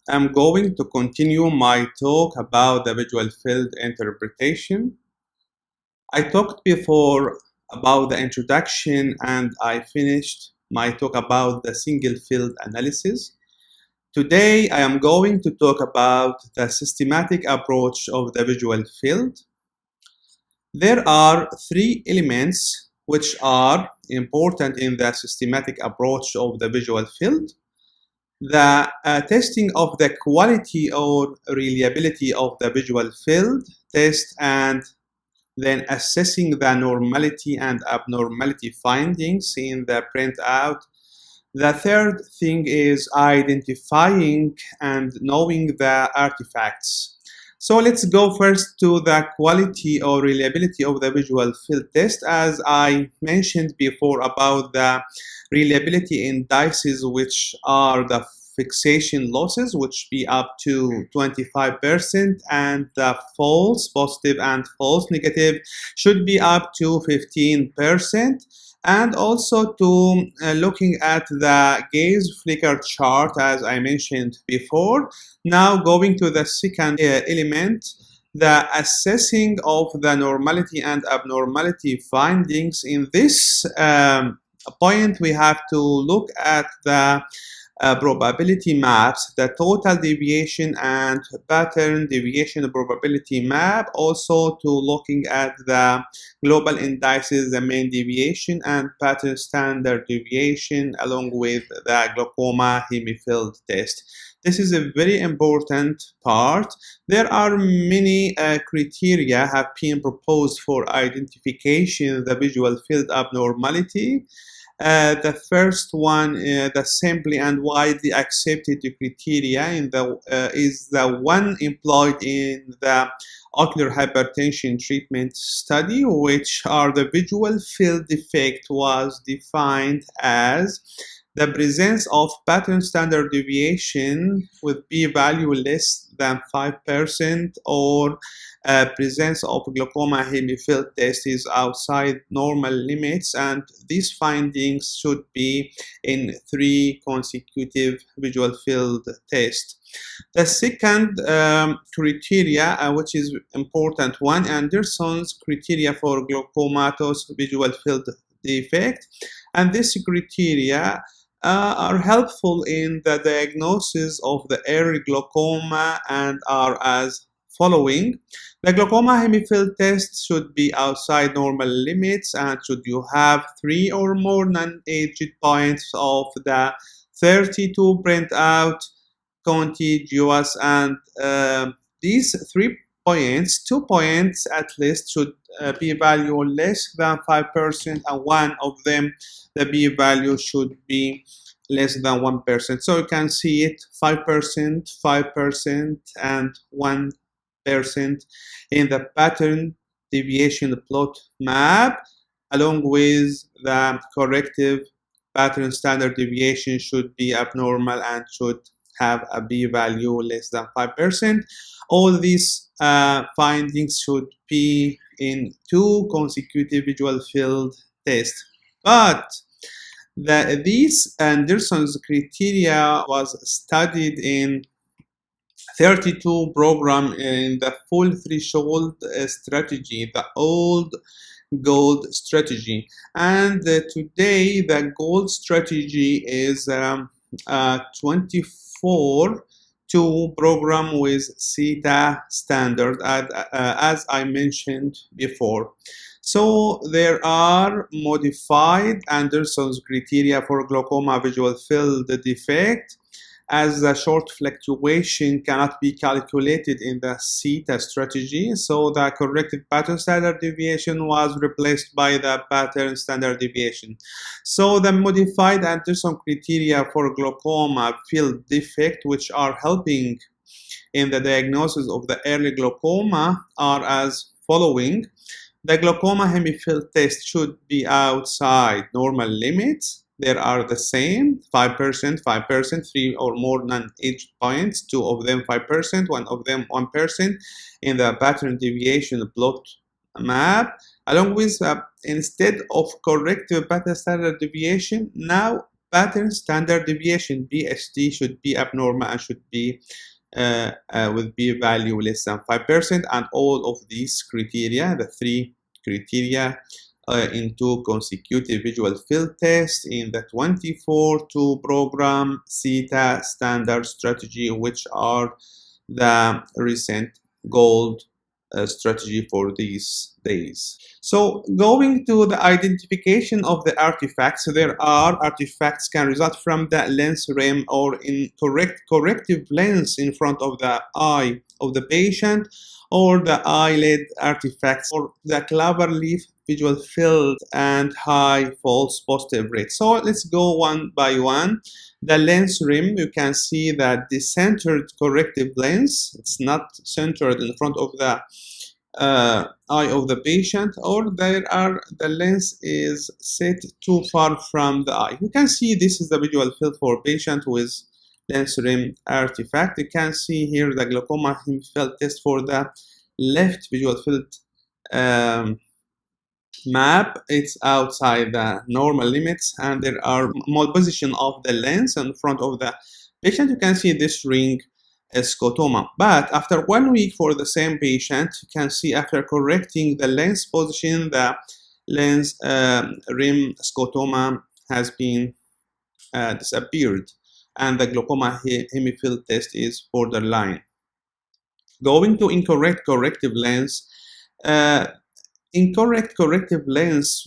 I'm going to continue my talk about the visual field interpretation. I talked before about the introduction and I finished my talk about the single field analysis. Today I am going to talk about the systematic approach of the visual field. There are three elements which are important in the systematic approach of the visual field. The testing of the quality or reliability of the visual field test, and then assessing the normality and abnormality findings in the printout. The third thing is identifying and knowing the artifacts. So let's go first to the quality or reliability of the visual field test. As I mentioned before about the reliability indices, which are the fixation losses, which be up to 25%, and the false positive and false negative should be up to 15%. And also to looking at the gaze flicker chart, as I mentioned before. Now going to the second element, the assessing of the normality and abnormality findings. In this point, we have to look at the probability maps, the total deviation and pattern deviation probability map, also to looking at the global indices, the mean deviation and pattern standard deviation, along with the glaucoma hemifield test. This is a very important part. There are many criteria have been proposed for identification of the visual field abnormality. The first one, the simply and widely accepted criteria is the one employed in the ocular hypertension treatment study, which are the visual field defect was defined as the presence of pattern standard deviation with p-value less than 5%, or presence of glaucoma hemifield test is outside normal limits, and these findings should be in 3 consecutive visual field tests. The second criteria, which is important one, Anderson's criteria for glaucomatous visual field defect, and this criteria are helpful in the diagnosis of the early glaucoma and are as following. The glaucoma hemifield test should be outside normal limits, and should you have 3 or more non-aged points of the 32 printout contiguous, and these 3 points, 2 points at least should be value less than 5%, and one of them, the p-value should be less than 1%. So you can see it 5%, 5%, and 1% in the pattern deviation plot map, along with the corrective pattern standard deviation should be abnormal and should have a p-value less than 5%. All these findings should be in 2 consecutive visual field tests. But these Anderson's criteria was studied in 32 program in the full threshold strategy, the old gold strategy. And today the gold strategy is 24 to program with CETA standard, as I mentioned before. So there are modified Anderson's criteria for glaucoma visual field defect, as the short fluctuation cannot be calculated in the CETA strategy. So the corrected pattern standard deviation was replaced by the pattern standard deviation. So the modified Anderson criteria for glaucoma field defect, which are helping in the diagnosis of the early glaucoma, are as following. The glaucoma hemifield test should be outside normal limits. There are the same 5%, 5%, 3 or more non-aged points, 2 of them 5%, 1 of them 1% in the pattern deviation plot map, along with instead of corrective pattern standard deviation, now pattern standard deviation, BSD, should be abnormal and should be with p value less than 5%, and all of these criteria, the three criteria in two consecutive visual field tests in the 24-2 program CETA standard strategy, which are the recent gold strategy for these days. So going to the identification of the artifacts, there are artifacts can result from the lens rim or incorrect corrective lens in front of the eye of the patient, or the eyelid artifacts, or the clover leaf visual field and high false positive rate. So let's go one by one. The lens rim, you can see that the centered corrective lens, it's not centered in front of the eye of the patient, or the lens is set too far from the eye. You can see this is the visual field for patient with lens rim artifact. You can see here the glaucoma field test for the left visual field map. It's outside the normal limits, and there are malposition of the lens in front of the patient. You can see this ring scotoma, but after 1 week for the same patient, you can see after correcting the lens position, the lens rim scotoma has been disappeared, and the glaucoma hemifield test is borderline. Going to incorrect corrective lens, incorrect corrective lens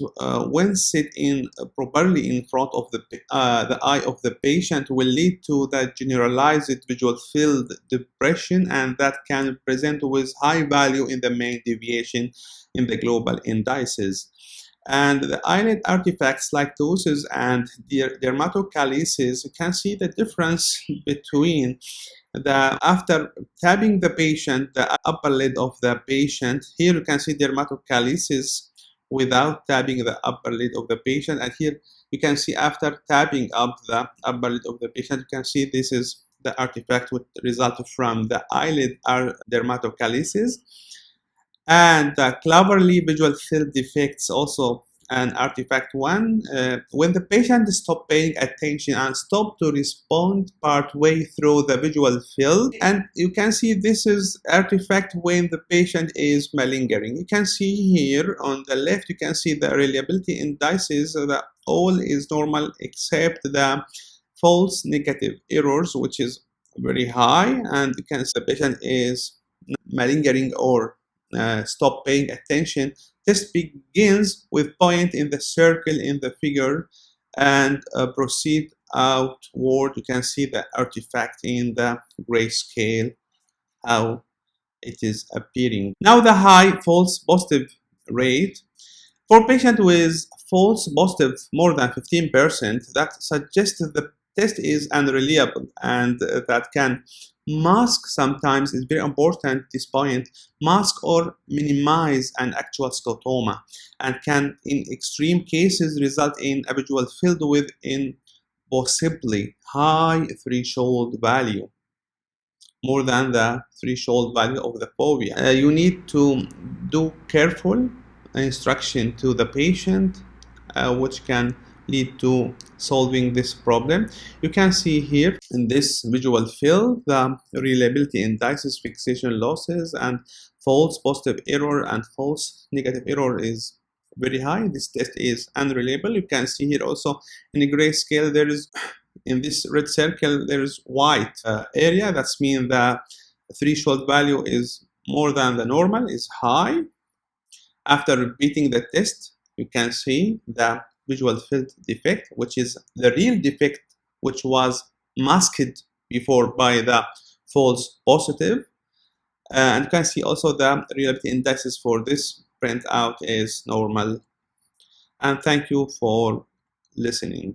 when set in properly in front of the eye of the patient will lead to the generalized visual field depression, and that can present with high value in the mean deviation in the global indices. And the eyelid artifacts like ptosis and dermatochalasis, you can see the difference between after tabbing the patient, the upper lid of the patient. Here you can see dermatochalasis without tabbing the upper lid of the patient, and here you can see after tabbing up the upper lid of the patient, you can see this is the artifact which resulted from the eyelid dermatochalasis. And the cloverleaf visual field defects also an artifact one, when the patient stop paying attention and stop to respond part way through the visual field. And you can see this is artifact when the patient is malingering. You can see here on the left, you can see the reliability indices that all is normal except the false negative errors, which is very high, and you can see the patient is malingering or stop paying attention. This begins with point in the circle in the figure and proceed outward. You can see the artifact in the grayscale, how it is appearing. Now the high false positive rate. For patient with false positive more than 15%, that suggests the test is unreliable, and that can mask, sometimes is very important this point, mask or minimize an actual scotoma, and can in extreme cases result in a visual field with impossibly high threshold value, more than the threshold value of the fovea. You need to do careful instruction to the patient, which can lead to solving this problem. You can see here in this visual field the reliability indices, fixation losses, and false positive error and false negative error is very high. This test is unreliable. You can see here also in a grayscale there is, in this red circle, there is white area. That's mean the threshold value is more than the normal, is high. After repeating the test, you can see the visual field defect, which is the real defect, which was masked before by the false positive. And you can see also the reliability indices for this printout is normal. And thank you for listening.